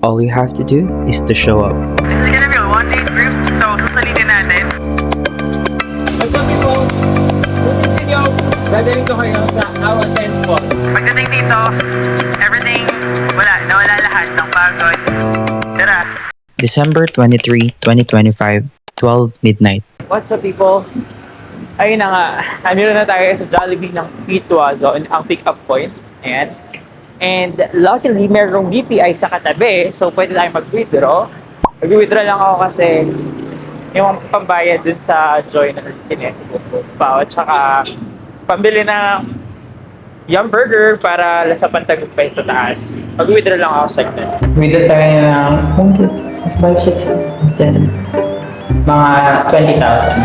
All you have to do is to show up. This is gonna be a one-day trip, so susulitin natin. What's up people? For this video, dadalhin ko kayo sa Awaten Falls. Pagdating dito, everything, nawala lahat ng pagod. Tara! December 23, 2025, 12 midnight. What's up people? Ayun na nga, nandito na tayo sa Jollibee ng Pituazo, ang pick-up point. Ayan. And luckily, merong BPI sa katabi, so pwede tayong mag-withdraw. Mag-withdraw lang ako kasi yung pambayad dun sa Joy na Tinesi pa, at saka pambili ng Yum Burger para sa Pantagumpay sa taas. Mag-withdraw lang ako sa inyo. Withdraw tayo ng 5, 6, 10, mga 20,000.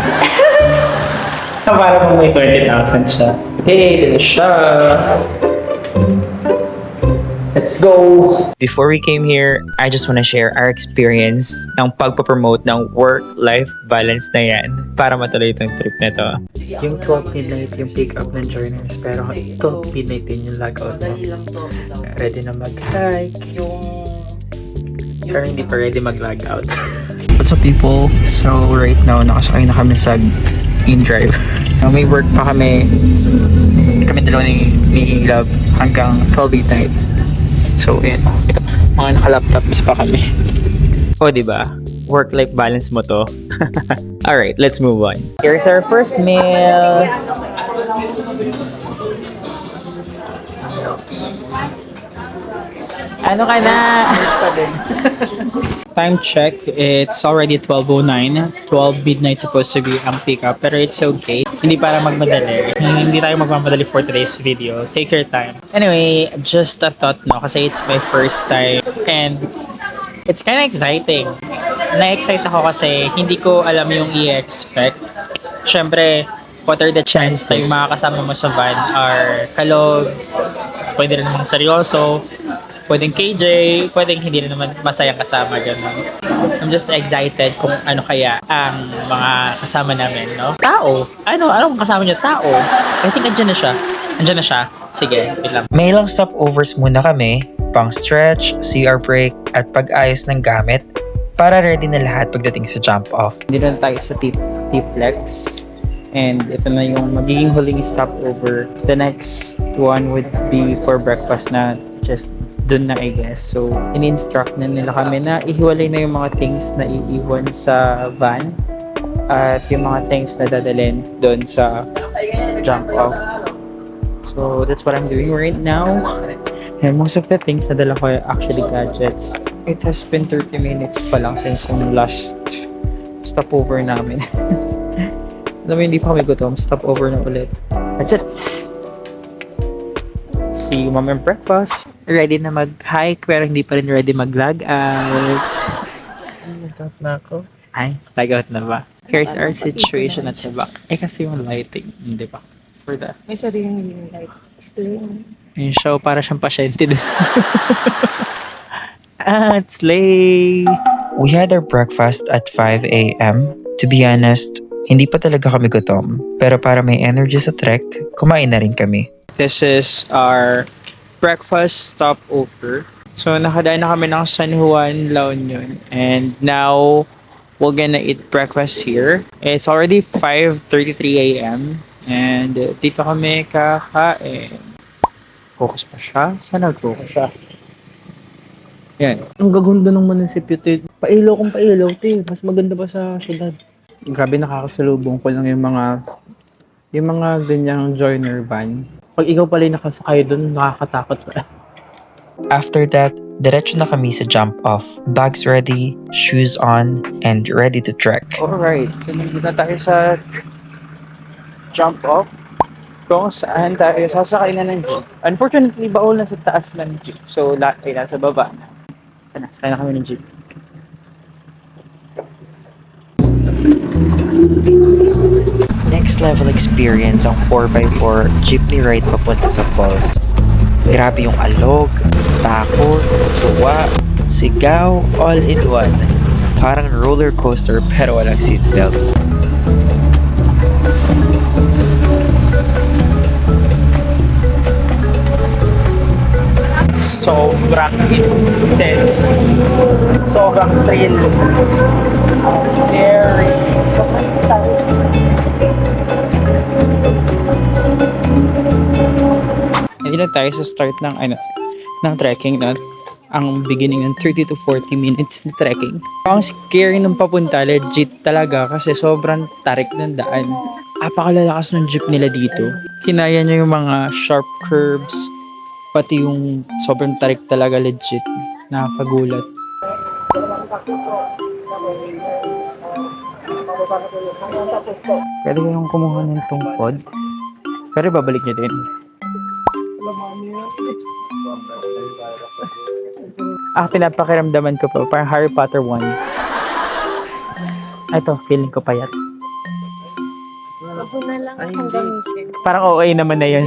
Para mo may 20,000 siya. Hey, dito siya. Let's go! Before we came here, I just want to share our experience ng pagpapromote ng work-life balance na yan para matuloy itong trip na to. Yung 12 midnight yung pick-up ng joiners, pero 12 midnight din yung log-out mo. Ready na mag-hike, pero hindi pa ready mag-log out. What's up people? So right now, nakasakay na kami sa in-drive. May work pa kami dalawa ni Love hanggang 12 midnight. So, yun. Mga naka-laptops pa kami. O, diba? Work-life balance mo to. Alright, let's move on. Here's our first meal. Ano ka na? Time check, it's already 12:09. 12 midnight supposed to be ang pick-up, pero it's okay. Hindi para magmadali. Hindi tayo magmamadali for today's video. Take your time. Anyway, just a thought no, kasi it's my first time and it's kind of exciting. Na-excite ako kasi hindi ko alam yung i-expect. Siyempre, what are the chances yung mga kasama mo sa van are kalog, pwede rin naman seryoso, pwedeng KJ, pwedeng hindi rin naman masayang kasama, gano'n. I'm just excited kung ano kaya ang mga kasama namin, no? Tao! Anong kasama niyo? Tao! I think andyan na siya. Andyan na siya. Sige, wait lang. May ilang stopovers muna kami, pang stretch, CR break, at pag-ayos ng gamit para ready na lahat pagdating sa jump off. Dito na tayo sa T-Flex. And ito na yung magiging huling stopover. The next one would be for breakfast na just dun na I guess. So, in-instruct na nila kami na ihiwalay na yung mga things na iiwan sa van at yung mga things na dadalhin dun sa jump off. So, that's what I'm doing right now. And most of the things na dala ko ay actually gadgets. It has been 30 minutes pa lang since yung last stopover namin. Alam mo, hindi pa kami gutom. Stopover na ulit. That's it! See you mamaya breakfast. Ready na mag-hike pero hindi pa rin ready mag-log out. Nag-out na ako. Ay, log out na ba? Here's our situation at sa back. Eh kasi yung lighting, hindi ba? For the... May sariling light. Sling. Yung show para siyang pasyente din. It's late! We had our breakfast at 5 a.m. To be honest, hindi pa talaga kami gutom. Pero para may energy sa trek, kumain na rin kami. This is our breakfast stopover. So, nakadaan na kami ng San Juan, La Union. And now, we're gonna eat breakfast here. It's already 5:33 a.m. And dito kami kakain. Focus pa siya? Saan nag-focus siya? Yan. Ang gaganda ng munisipyo, te. Pailaw kung pailaw, te. Mas maganda pa sa syudad. Grabe, nakakasalubong ko lang yung mga ganyang joiner van. Pag ikaw pala yung nakasakay doon, nakakatakot pa. After that, diretso na kami sa jump off. Bags ready, shoes on, and ready to trek. Alright, so nandito na tayo sa jump off. Kung saan tayo sasakay na ng jeep. Unfortunately, baol na sa taas ng jeep. So, lahat ay nasa baba na. Sakay na kami ng jeep. Next level experience ang 4x4 jeepney ride papunta sa falls. Grabe yung alog, takot, tuwa, sigaw, all in one. Parang roller coaster pero walang seatbelt. sobrang intense. Sobrang thrill. Scary. Sobrang tayo. Hindi na tayo sa start ng trekking na ang beginning ng 30 to 40 minutes na trekking. Ang scary nung papunta, legit talaga kasi sobrang tarik ng daan. Apakalalakas ng jeep nila dito. Kinaya niya yung mga sharp curves, pati yung sobrang tarik talaga, legit. Nakakagulat. Pwede kayong kumuha ng tungkod. Pero babalik niya din. Pinapakiramdaman ko pa. Parang Harry Potter 1. Ito, feeling ko payat. Ako na lang akong gamitin. Parang okay naman na yan.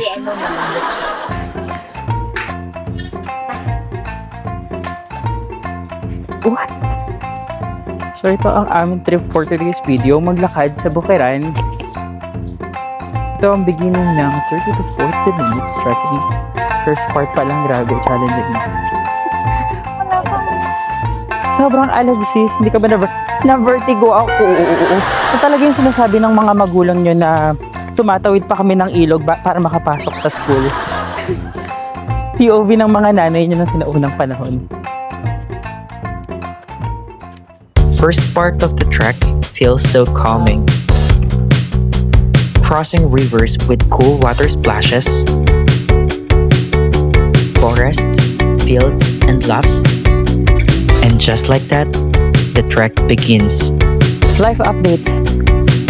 What? So ito ang aming trip for today's video. Maglakad sa Bukiran. Ito ang beginning ng 30 to 40 minutes trekking. First part pa lang, grabe, challenging. Wala pa. Sobrang alagsis. Hindi ka ba na-vertigo ako? Ito talaga yung sinasabi ng mga magulang nyo na tumatawid pa kami ng ilog para makapasok sa school. POV ng mga nanay nyo ng sinaunang panahon. First part of the trek feels so calming. Crossing rivers with cool water splashes, forests, fields, and bluffs. And just like that, the trek begins. Life update.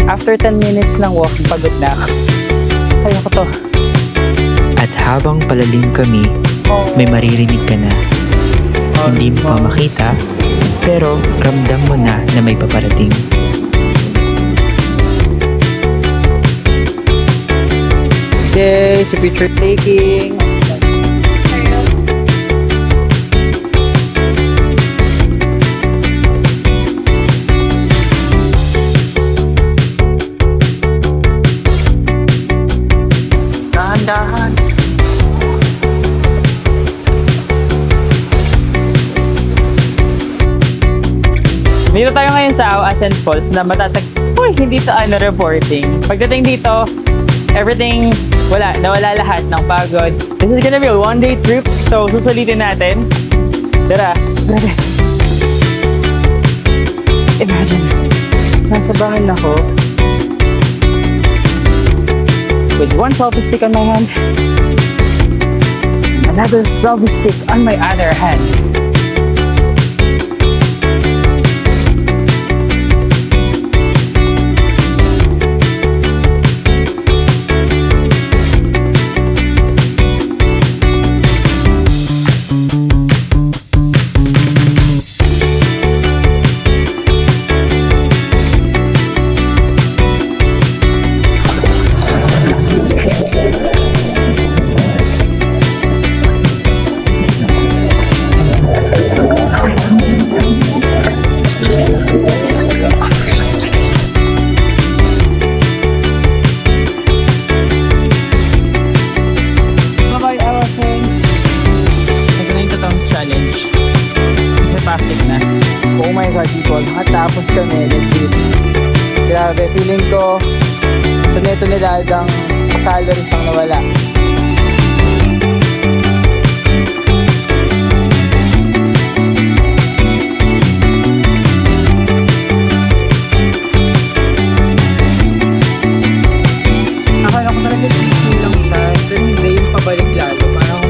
After 10 minutes ng walking, pagod na ako. Kaya ko to. At habang palalim kami, may maririnig ka na. Hindi mo pa makita, pero ramdam mo na may paparating. Okay, so picture taking. Dahan-dahan. Dito tayo ngayon sa Awasan Falls na Uy, hindi to reporting. Pagdating dito, everything, nawala lahat ng pagod. This is gonna be a one-day trip, so susulitin natin. Tara, grabe. Imagine, nasa bangin ako with one selfie stick on my hand, another selfie stick on my other hand. Oh my God, people. Matapos kami, legit. Grabe, feeling ko tuneladang calories ang nawala. Akala ko talaga simple lang siya, pero hindi yung pabalik lalo. Parang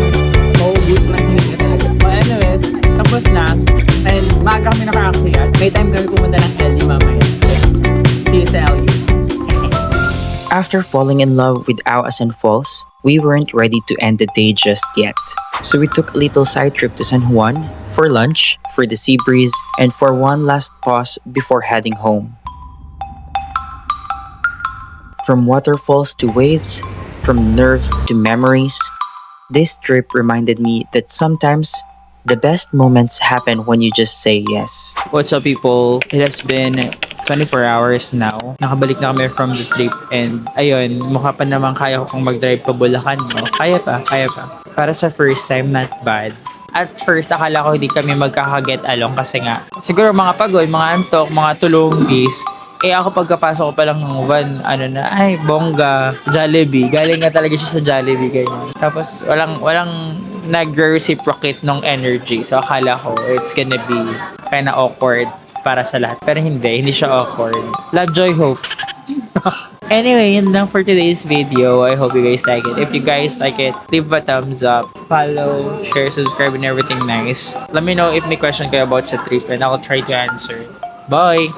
maubos na hininga talaga. But anyway, tapos na. And maaga kami nakaakyat. May time kami pumunta ng LD mamaya. See you sa LU. After falling in love with Awasan Falls, we weren't ready to end the day just yet. So we took a little side trip to San Juan for lunch, for the sea breeze, and for one last pause before heading home. From waterfalls to waves, from nerves to memories, this trip reminded me that sometimes the best moments happen when you just say yes. What's up, people? It has been 24 hours now. Nakabalik na kami from the trip and ayun, mukha pa naman kaya ko kung mag-drive pa Bulacan, no? Kaya pa. Para sa first time, not bad. At first, akala ko hindi kami magkakaget along kasi nga, siguro mga pagod, mga antok, mga tulunggis. Eh ako pagkapasok ko pa lang ng van, ay bongga, Jollibee. Galing nga talaga siya sa Jollibee, ganyan. Tapos walang nag-reciprocate nung energy. So akala ko it's gonna be kinda awkward para sa lahat. Pero hindi siya awkward. Love, joy, hope. Anyway, yun lang for today's video. I hope you guys like it. If you guys like it, leave a thumbs up, follow, share, subscribe, and everything nice. Let me know if may question kayo about sa trip and I'll try to answer. Bye!